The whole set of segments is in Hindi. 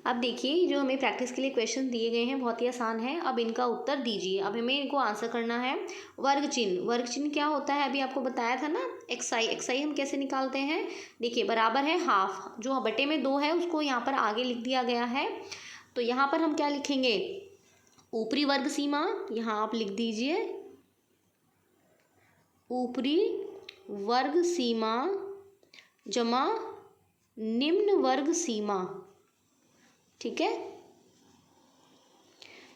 अब देखिए जो हमें प्रैक्टिस के लिए क्वेश्चन दिए गए हैं बहुत ही आसान है। अब इनका उत्तर दीजिए। अब हमें इनको आंसर करना है। वर्ग चिन्ह, वर्ग चिन्ह क्या होता है अभी आपको बताया था ना। एक्स आई हम कैसे निकालते हैं, देखिए बराबर है हाफ, जो बटे में 2 है उसको यहाँ पर आगे लिख दिया गया है। तो यहाँ पर हम क्या लिखेंगे, ऊपरी वर्ग सीमा, यहाँ आप लिख दीजिए ऊपरी वर्ग सीमा जमा निम्न वर्ग सीमा। ठीक है,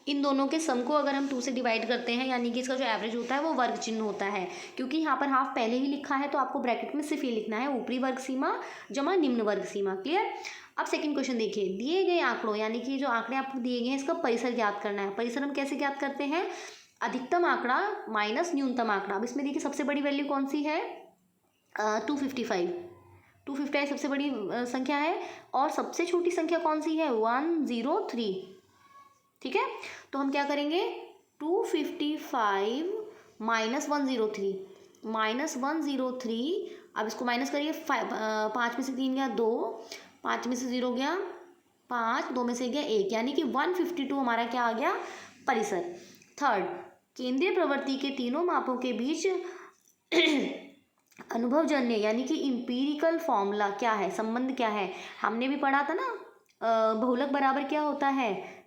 इन दोनों के सम को अगर हम 2 से डिवाइड करते हैं यानी कि इसका जो एवरेज होता है वो वर्ग चिन्ह होता है। क्योंकि यहाँ पर हाफ पहले ही लिखा है तो आपको ब्रैकेट में सिर्फ ये लिखना है ऊपरी वर्ग सीमा जमा निम्न वर्ग सीमा। क्लियर। अब सेकंड क्वेश्चन देखिए, दिए गए आंकड़ों यानी कि जो आंकड़े आपको दिए गए हैं इसका परिसर ज्ञात करना है। परिसर हम कैसे ज्ञात करते हैं, अधिकतम आंकड़ा माइनस न्यूनतम आंकड़ा। अब इसमें देखिए सबसे बड़ी वैल्यू कौन सी है, 255। 255 सबसे बड़ी संख्या है और सबसे छोटी संख्या कौन सी है, 103। ठीक है, तो हम क्या करेंगे, 255 माइनस 103, माइनस 103। अब इसको माइनस करिए, 5 में से 3 गया 2, 5 में से 0 गया 5, 2 में से गया 1, यानी कि 152 हमारा क्या आ गया, परिसर। थर्ड, केंद्रीय प्रवृत्ति के तीनों मापों के बीच अनुभवजन्य यानी कि इम्पीरिकल फॉर्मूला क्या है, संबंध क्या है, हमने भी पढ़ा था ना। बहुलक बराबर क्या होता है,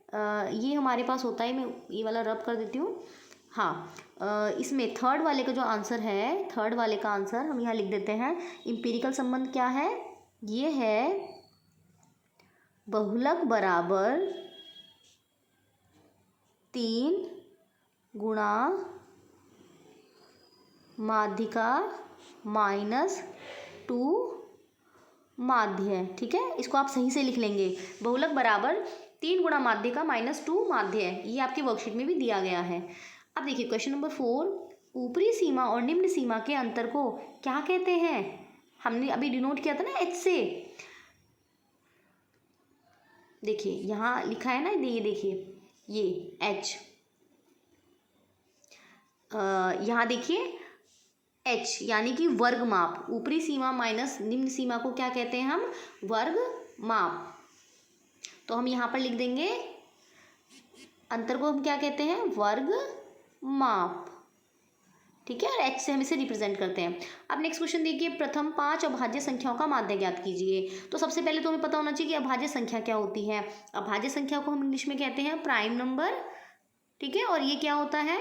ये हमारे पास होता है, मैं ये वाला रब कर देती हूँ। हाँ, इसमें थर्ड वाले का जो आंसर है, थर्ड वाले का आंसर हम यहाँ लिख देते हैं। इम्पीरिकल संबंध क्या है, ये है बहुलक बराबर 3 गुणा माध्यिका माइनस 2 माध्य। ठीक है, इसको आप सही से लिख लेंगे, बहुलक बराबर 3 गुणा माध्यिका माइनस 2 माध्य है। ये आपके वर्कशीट में भी दिया गया है। अब देखिए क्वेश्चन नंबर 4, ऊपरी सीमा और निम्न सीमा के अंतर को क्या कहते हैं, हमने अभी डिनोट किया था ना एच से। देखिए यहाँ लिखा है ना, ये देखिए ये एच, यहाँ देखिए एच यानी कि वर्ग माप। ऊपरी सीमा माइनस निम्न सीमा को क्या कहते हैं हम, वर्ग माप। तो हम यहाँ पर लिख देंगे अंतर को हम क्या कहते हैं, वर्ग माप। ठीक है, और एच से हम इसे रिप्रेजेंट करते हैं। अब नेक्स्ट क्वेश्चन देखिए, प्रथम 5 अभाज्य संख्याओं का माध्य ज्ञात कीजिए। तो सबसे पहले तो हमें पता होना चाहिए कि अभाज्य संख्या क्या होती है। अभाज्य संख्या को हम इंग्लिश में कहते हैं प्राइम नंबर। ठीक है, और ये क्या होता है,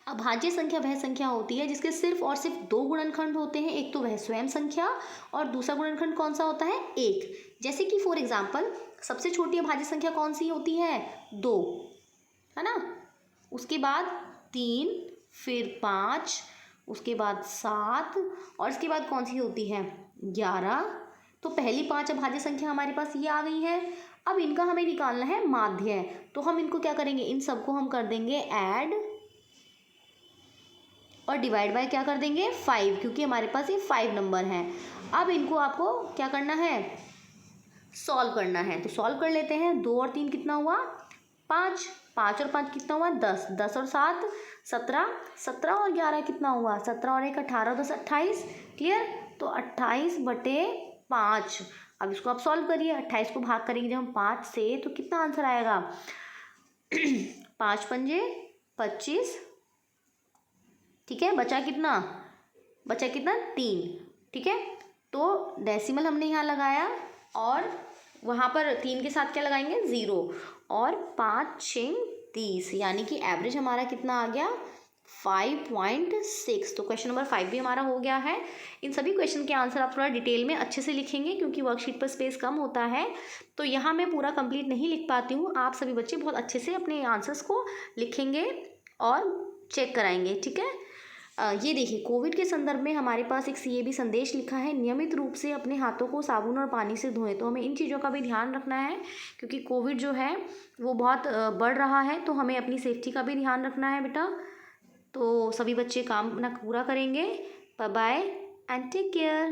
अभाज्य संख्या वह संख्या होती है जिसके सिर्फ और सिर्फ 2 गुणनखंड होते हैं। एक तो वह स्वयं संख्या और दूसरा गुणनखंड कौन सा होता है, 1। जैसे कि फॉर एग्जाम्पल सबसे छोटी अभाज्य संख्या कौन सी होती है, 2, है ना। उसके बाद 3, फिर 5, उसके बाद 7 और इसके बाद कौन सी होती है, 11। तो पहली 5 अभाज्य संख्या हमारे पास ये आ गई है। अब इनका हमें निकालना है माध्य। तो हम इनको क्या करेंगे, इन सबको हम कर देंगे ऐड और डिवाइड बाय क्या कर देंगे, 5, क्योंकि हमारे पास ये 5 नंबर हैं। अब इनको आपको क्या करना है, सॉल्व करना है। तो सॉल्व कर लेते हैं। 2 और 3 कितना हुआ, 5, 5 और 5 कितना हुआ, 10, 10 और 7 17, 17 और 11 कितना हुआ, 17 और 1 18, 10 28। क्लियर, तो 28/5। अब इसको आप सॉल्व करिए, 28 को भाग करेंगे जब हम 5 से तो कितना आंसर आएगा, 5 पंजे 25। ठीक है, बचा कितना, 3। ठीक है, तो डेसिमल हमने यहाँ लगाया और वहाँ पर 3 के साथ क्या लगाएंगे, 0, और 5 6 30, यानी कि एवरेज हमारा कितना आ गया, 5.6। तो क्वेश्चन नंबर 5 भी हमारा हो गया है। इन सभी क्वेश्चन के आंसर आप थोड़ा डिटेल में अच्छे से लिखेंगे क्योंकि वर्कशीट पर स्पेस कम होता है, तो यहाँ मैं पूरा कंप्लीट नहीं लिख पाती हूँ। आप सभी बच्चे बहुत अच्छे से अपने आंसर्स को लिखेंगे और चेक कराएंगे। ठीक है, ये देखिए कोविड के संदर्भ में हमारे पास एक CAB संदेश लिखा है, नियमित रूप से अपने हाथों को साबुन और पानी से धोएं। तो हमें इन चीज़ों का भी ध्यान रखना है क्योंकि कोविड जो है वो बहुत बढ़ रहा है, तो हमें अपनी सेफ्टी का भी ध्यान रखना है बेटा। तो सभी बच्चे काम अपना पूरा करेंगे। Bye bye and take care.